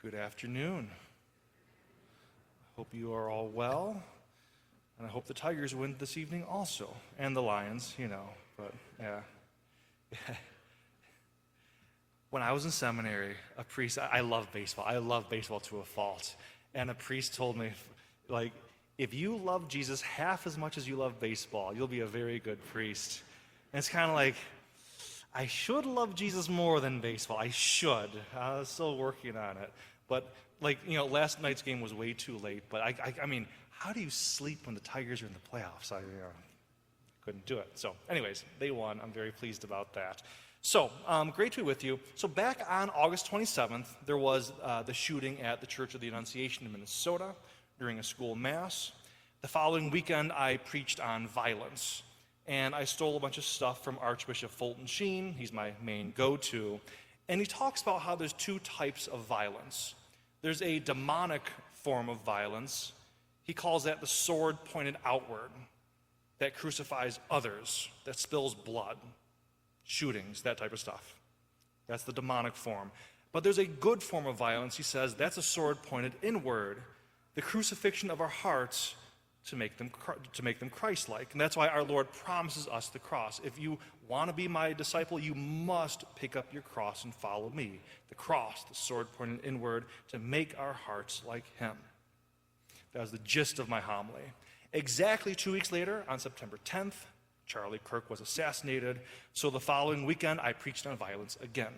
Good afternoon. I hope you are all well, and I hope the Tigers win this evening also, and the Lions, but yeah. When I was in seminary, a priest, I love baseball to a fault, and a priest told me, if you love Jesus half as much as you love baseball, you'll be a very good priest. And it's kind of like, I should love Jesus more than baseball. I should. I was still working on it. But, last night's game was way too late. But, I mean, how do you sleep when the Tigers are in the playoffs? I couldn't do it. So, anyways, they won. I'm very pleased about that. So, great to be with you. So, back on August 27th, there was the shooting at the Church of the Annunciation in Minnesota during a school mass. The following weekend, I preached on violence. And I stole a bunch of stuff from Archbishop Fulton Sheen. He's my main go-to. And he talks about how there's two types of violence. There's a demonic form of violence. He calls that the sword pointed outward, that crucifies others, that spills blood, shootings, that type of stuff. That's the demonic form. But there's a good form of violence, he says, that's a sword pointed inward, the crucifixion of our hearts to make them Christ-like. And that's why our Lord promises us the cross. If you want to be my disciple, you must pick up your cross and follow me. The cross, the sword pointed inward, to make our hearts like him. That was the gist of my homily. Exactly 2 weeks later, on September 10th, Charlie Kirk was assassinated. So the following weekend, I preached on violence again.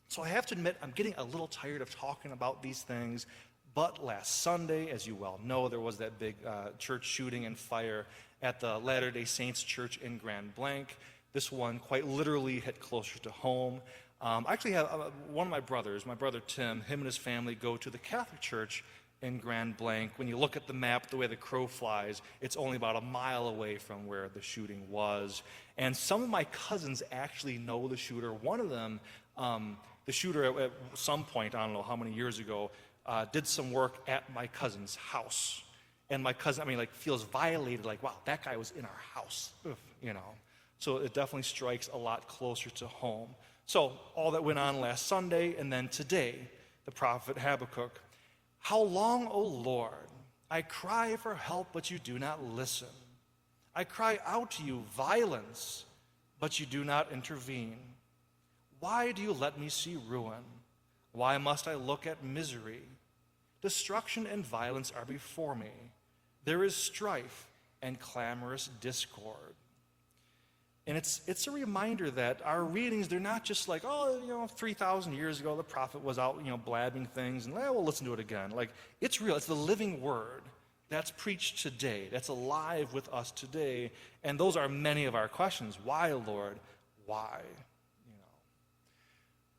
So I have to admit, I'm getting a little tired of talking about these things. But last Sunday, as you well know, there was that big church shooting and fire at the Latter-day Saints Church in Grand Blanc. This one quite literally hit closer to home. I actually have one of my brother Tim, him and his family go to the Catholic Church in Grand Blanc. When you look at the map, the way the crow flies, it's only about a mile away from where the shooting was. And some of my cousins actually know the shooter. One of them, the shooter at some point, I don't know how many years ago, did some work at my cousin's house. And my cousin, feels violated, wow, that guy was in our house, So it definitely strikes a lot closer to home. So all that went on last Sunday, and then today, the prophet Habakkuk. How long, O Lord? I cry for help, but you do not listen. I cry out to you violence, but you do not intervene. Why do you let me see ruin? Why must I look at misery? Destruction and violence are before me. There is strife and clamorous discord. And it's a reminder that our readings, they're not just 3,000 years ago the prophet was out, blabbing things, and we'll listen to it again. It's real. It's the living word that's preached today, that's alive with us today. And those are many of our questions. Why, Lord? Why?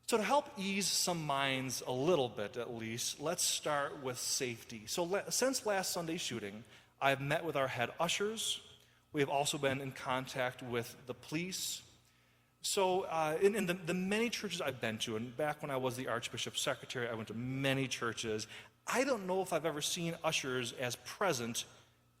So to help ease some minds a little bit at least, let's start with safety. So since last Sunday's shooting, I've met with our head ushers. We have also been in contact with the police. So in the many churches I've been to, and back when I was the Archbishop's secretary, I went to many churches. I don't know if I've ever seen ushers as present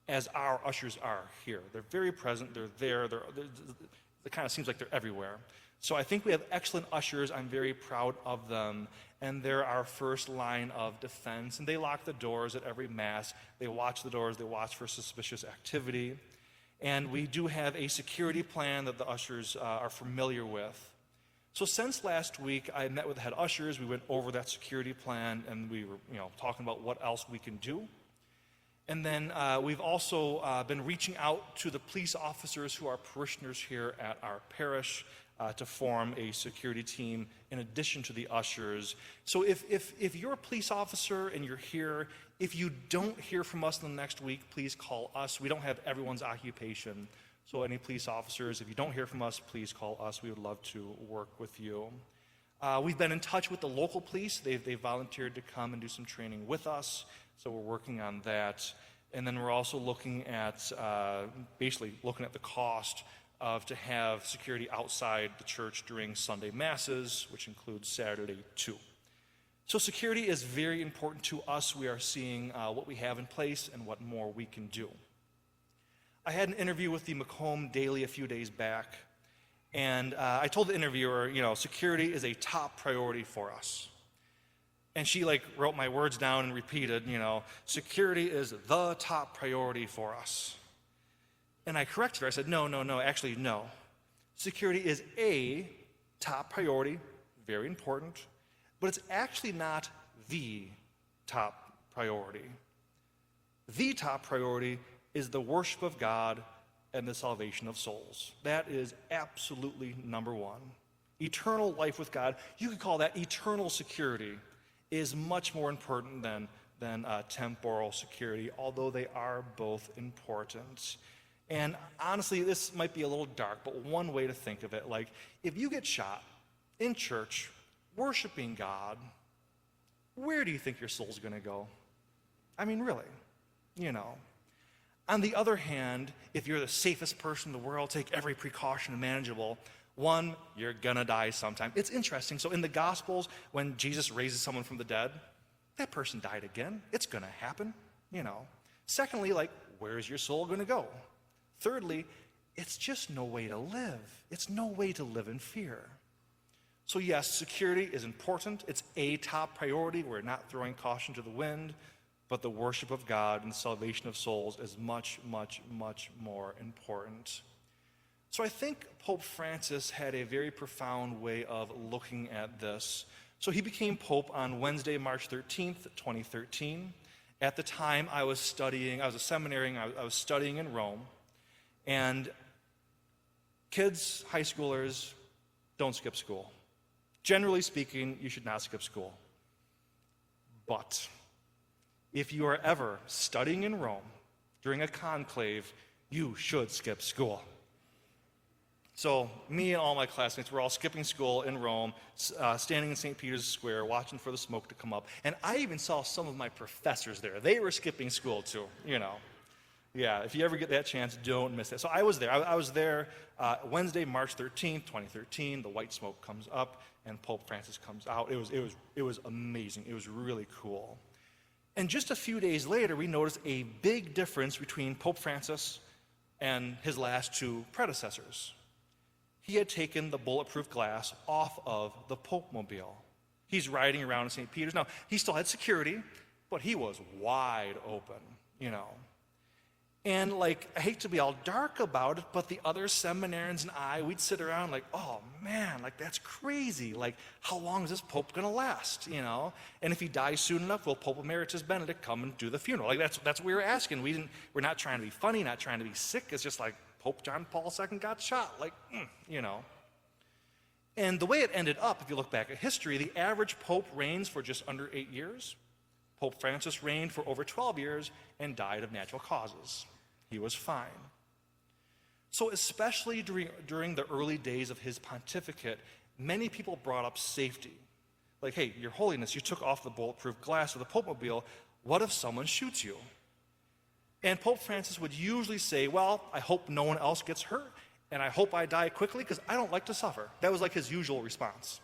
as our ushers are here. They're very present. They're there. It kind of seems like they're everywhere. So I think we have excellent ushers. I'm very proud of them. And they're our first line of defense. And they lock the doors at every Mass. They watch the doors. They watch for suspicious activity. And we do have a security plan that the ushers are familiar with. So since last week, I met with the head ushers. We went over that security plan, and we were talking about what else we can do. And then we've also been reaching out to the police officers who are parishioners here at our parish to form a security team in addition to the ushers. So if you're a police officer and you're here, if you don't hear from us in the next week, please call us. We don't have everyone's occupation. So any police officers, if you don't hear from us, please call us. We would love to work with you. We've been in touch with the local police. They've volunteered to come and do some training with us. So we're working on that. And then we're also looking at, basically looking at the cost to have security outside the church during Sunday Masses, which includes Saturday too. So security is very important to us. We are seeing what we have in place and what more we can do. I had an interview with the Macomb Daily a few days back, and I told the interviewer, security is a top priority for us. And she wrote my words down and repeated, security is the top priority for us. And I corrected her. I said, no, actually, no. Security is a top priority, very important, but it's actually not the top priority. The top priority is the worship of God and the salvation of souls. That is absolutely number one. Eternal life with God, you could call that eternal security, is much more important than temporal security, although they are both important. And honestly, this might be a little dark, but one way to think of it, if you get shot in church, worshiping God, where do you think your soul's going to go? I mean, really, On the other hand, if you're the safest person in the world, take every precaution imaginable, one, you're going to die sometime. It's interesting. So in the Gospels, when Jesus raises someone from the dead, that person died again. It's going to happen, Secondly, where's your soul going to go? Thirdly, it's just no way to live. It's no way to live in fear. So yes, security is important. It's a top priority. We're not throwing caution to the wind, but the worship of God and the salvation of souls is much, much, much more important. So I think Pope Francis had a very profound way of looking at this. So he became Pope on Wednesday, March 13th, 2013. At the time, I was a seminarian, I was studying in Rome. And kids, high schoolers, don't skip school. Generally speaking, you should not skip school. But if you are ever studying in Rome during a conclave, you should skip school. So me and all my classmates were all skipping school in Rome, standing in St. Peter's Square, watching for the smoke to come up. And I even saw some of my professors there. They were skipping school too, Yeah, if you ever get that chance, don't miss it. So I was there. I was there Wednesday, March 13th, 2013. The white smoke comes up, and Pope Francis comes out. It was amazing. It was really cool. And just a few days later, we noticed a big difference between Pope Francis and his last two predecessors. He had taken the bulletproof glass off of the Pope-mobile. He's riding around in St. Peter's. Now, he still had security, but he was wide open, And I hate to be all dark about it, but the other seminarians and we'd sit around oh man, that's crazy. How long is this Pope going to last, And if he dies soon enough, will Pope Emeritus Benedict come and do the funeral? That's what we were asking. We're not trying to be funny, not trying to be sick. It's just Pope John Paul II got shot, And the way it ended up, if you look back at history, the average Pope reigns for just under 8 years. Pope Francis reigned for over 12 years and died of natural causes. He was fine. So especially during the early days of his pontificate, many people brought up safety. Hey, Your Holiness, you took off the bulletproof glass of the Pope-mobile. What if someone shoots you? And Pope Francis would usually say, well, I hope no one else gets hurt, and I hope I die quickly because I don't like to suffer. That was his usual response,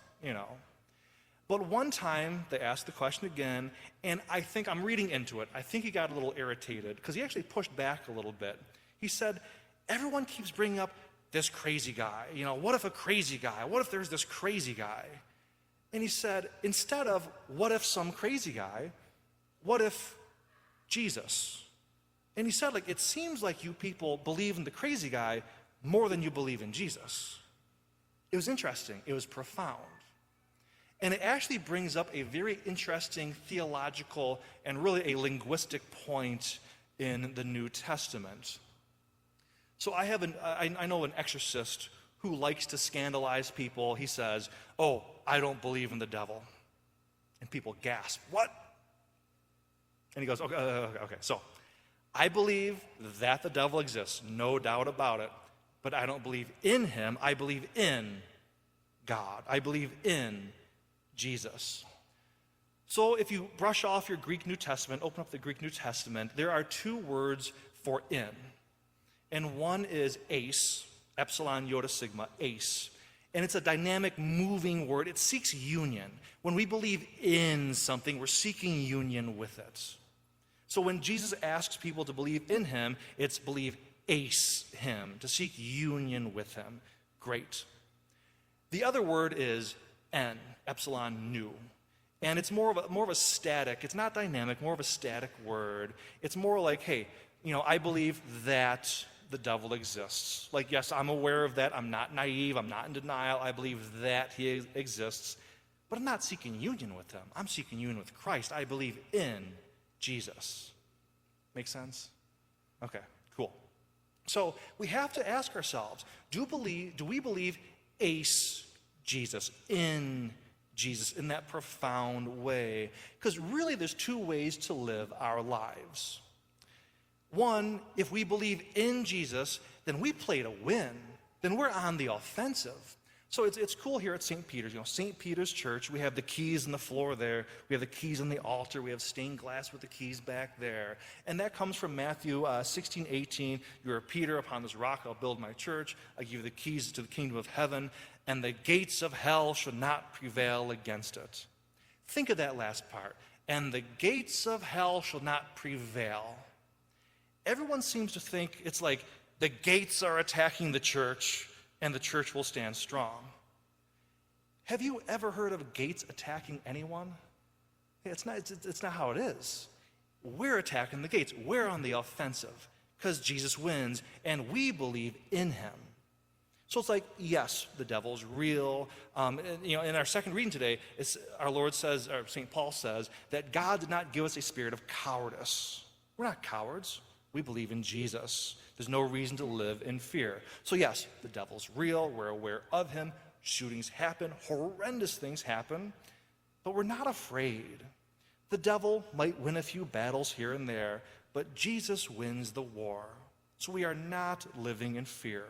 But one time, they asked the question again, and I think I'm reading into it. I think he got a little irritated because he actually pushed back a little bit. He said, everyone keeps bringing up this crazy guy. What if a crazy guy? What if there's this crazy guy? And he said, instead of what if some crazy guy, what if Jesus? And he said, it seems like you people believe in the crazy guy more than you believe in Jesus. It was interesting. It was profound. And it actually brings up a very interesting theological and really a linguistic point in the New Testament. So I know an exorcist who likes to scandalize people. He says, oh, I don't believe in the devil. And people gasp, what? And he goes, okay. So I believe that the devil exists, no doubt about it. But I don't believe in him. I believe in God. I believe in Jesus. So if you brush off your Greek New Testament, open up the Greek New Testament, there are two words for in. And one is eis, epsilon, iota, sigma, eis. And it's a dynamic, moving word. It seeks union. When we believe in something, we're seeking union with it. So when Jesus asks people to believe in him, it's believe eis him, to seek union with him. Great. The other word is en, epsilon, nu. And it's more of a static, it's not dynamic, more of a static word. It's more like, hey, I believe that the devil exists. Like, yes, I'm aware of that. I'm not naive. I'm not in denial. I believe that he exists. But I'm not seeking union with him. I'm seeking union with Christ. I believe in Jesus. Make sense? Okay, cool. So we have to ask ourselves, do we believe Jesus, in Jesus, in that profound way? Because really there's two ways to live our lives. One, if we believe in Jesus, then we play to win. Then we're on the offensive. So it's cool here at St. Peter's. St. Peter's Church, we have the keys on the floor there. We have the keys on the altar. We have stained glass with the keys back there. And that comes from Matthew 16:18. You are Peter, upon this rock I'll build my church. I give you the keys to the kingdom of heaven, and the gates of hell shall not prevail against it. Think of that last part. And the gates of hell shall not prevail. Everyone seems to think it's like the gates are attacking the church and the church will stand strong. Have you ever heard of gates attacking anyone? It's not how it is. We're attacking the gates. We're on the offensive because Jesus wins and we believe in him. So it's like, yes, the devil's real. In our second reading today, our Lord says, or St. Paul says, that God did not give us a spirit of cowardice. We're not cowards. We believe in Jesus. There's no reason to live in fear. So yes, the devil's real. We're aware of him. Shootings happen. Horrendous things happen. But we're not afraid. The devil might win a few battles here and there, but Jesus wins the war. So we are not living in fear.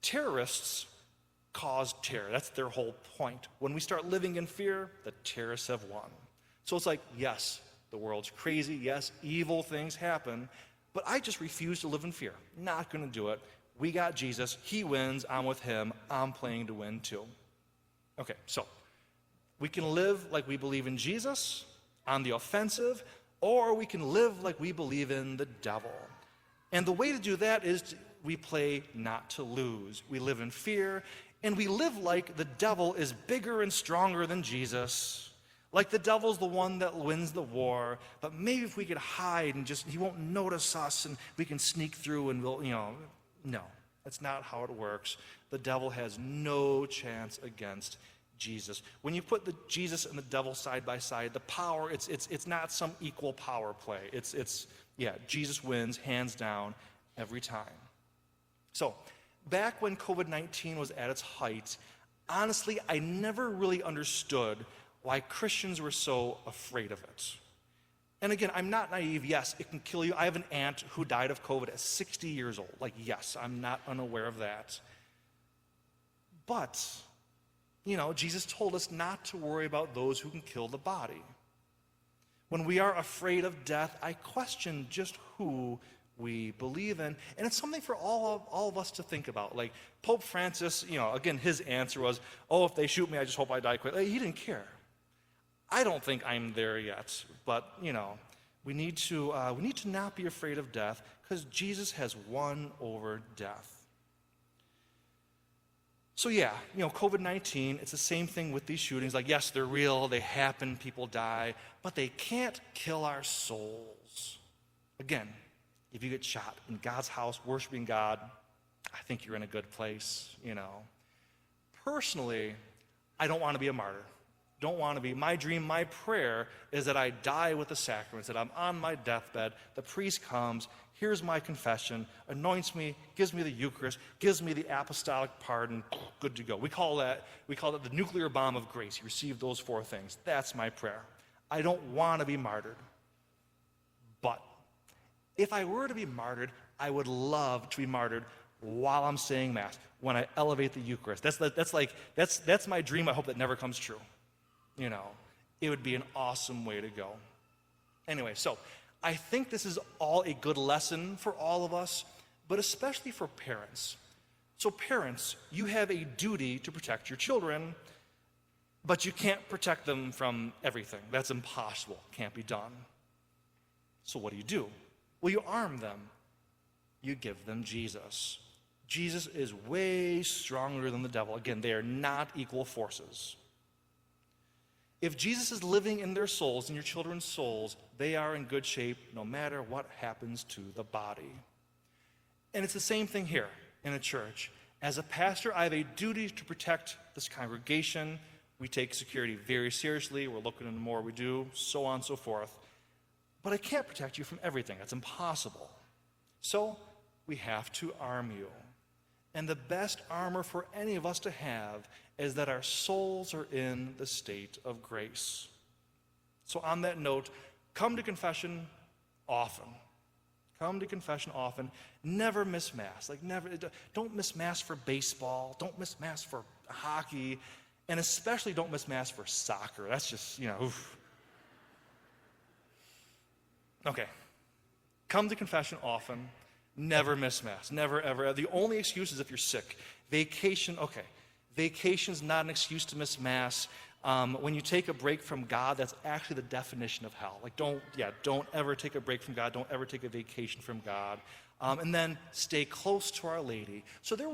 Terrorists cause terror. That's their whole point. When we start living in fear, the terrorists have won. So it's like, yes, the world's crazy. Yes, evil things happen. But I just refuse to live in fear. Not going to do it. We got Jesus. He wins. I'm with him. I'm playing to win too. Okay, so we can live like we believe in Jesus on the offensive, or we can live like we believe in the devil. And the way to do that is we play not to lose. We live in fear, and we live like the devil is bigger and stronger than Jesus. Like the devil's the one that wins the war, but maybe if we could hide and he won't notice us and we can sneak through and no, that's not how it works. The devil has no chance against Jesus. When you put the Jesus and the devil side by side, the power, it's not some equal power play. Jesus wins hands down every time. So, back when COVID-19 was at its height, honestly, I never really understood why Christians were so afraid of it. And again, I'm not naive. Yes, it can kill you. I have an aunt who died of COVID at 60 years old. Yes, I'm not unaware of that. But, Jesus told us not to worry about those who can kill the body. When we are afraid of death, I question just who we believe in. And it's something for all of us to think about. Like Pope Francis, again, his answer was, if they shoot me, I just hope I die quickly. He didn't care. I don't think I'm there yet, but we need to not be afraid of death because Jesus has won over death. So COVID-19, it's the same thing with these shootings. Yes, they're real, they happen, people die, but they can't kill our souls. Again, if you get shot in God's house, worshiping God, I think you're in a good place, Personally, I don't want to be a martyr. Don't want to be. My dream, my prayer is that I die with the sacraments, that I'm on my deathbed, the priest comes, hears my confession, anoints me, gives me the Eucharist, gives me the apostolic pardon, good to go. We call that the nuclear bomb of grace. You receive those 4 things. That's my prayer. I don't want to be martyred. But if I were to be martyred, I would love to be martyred while I'm saying Mass, when I elevate the Eucharist. That's my dream. I hope that never comes true. It would be an awesome way to go. Anyway, so I think this is all a good lesson for all of us, but especially for parents. So parents, you have a duty to protect your children, but you can't protect them from everything. That's impossible. Can't be done. So what do? Well, you arm them. You give them Jesus. Jesus is way stronger than the devil. Again, they are not equal forces. If Jesus is living in their souls, in your children's souls, they are in good shape no matter what happens to the body. And it's the same thing here in a church. As a pastor, I have a duty to protect this congregation. We take security very seriously. We're looking into more we do, so on and so forth. But I can't protect you from everything. That's impossible. So we have to arm you. And the best armor for any of us to have is that our souls are in the state of grace. So on that note, come to confession often. Come to confession often. Never miss Mass. Don't miss Mass for baseball. Don't miss Mass for hockey. And especially don't miss Mass for soccer. That's just, oof. Okay. Come to confession often. Never miss Mass. Never, ever. The only excuse is if you're sick. Vacation, okay. Vacation's not an excuse to miss Mass. When you take a break from God, that's actually the definition of hell. Don't ever take a break from God. Don't ever take a vacation from God. And then stay close to Our Lady. So he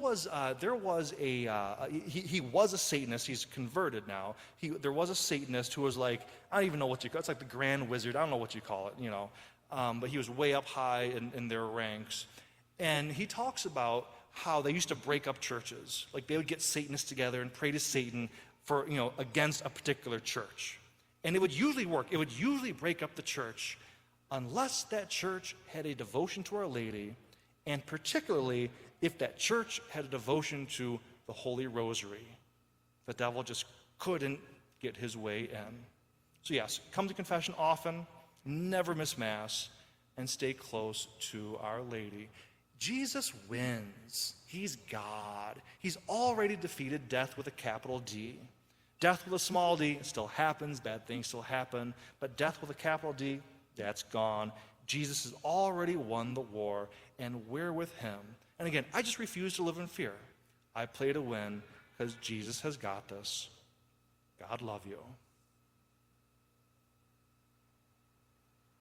was a Satanist. He's converted now. There was a Satanist who was I don't even know what you call it. It's like the Grand Wizard. I don't know what you call it, but he was way up high in their ranks. And he talks about how they used to break up churches. They would get Satanists together and pray to Satan for, against a particular church. And it would usually work. It would usually break up the church unless that church had a devotion to Our Lady, and particularly if that church had a devotion to the Holy Rosary. The devil just couldn't get his way in. So yes, come to confession often, never miss Mass, and stay close to Our Lady. Jesus wins. He's God. He's already defeated death with a capital D. Death with a small d, it still happens, bad things still happen, but death with a capital D, that's gone. Jesus has already won the war, and we're with him. And again, I just refuse to live in fear. I play to win because Jesus has got this. God love you.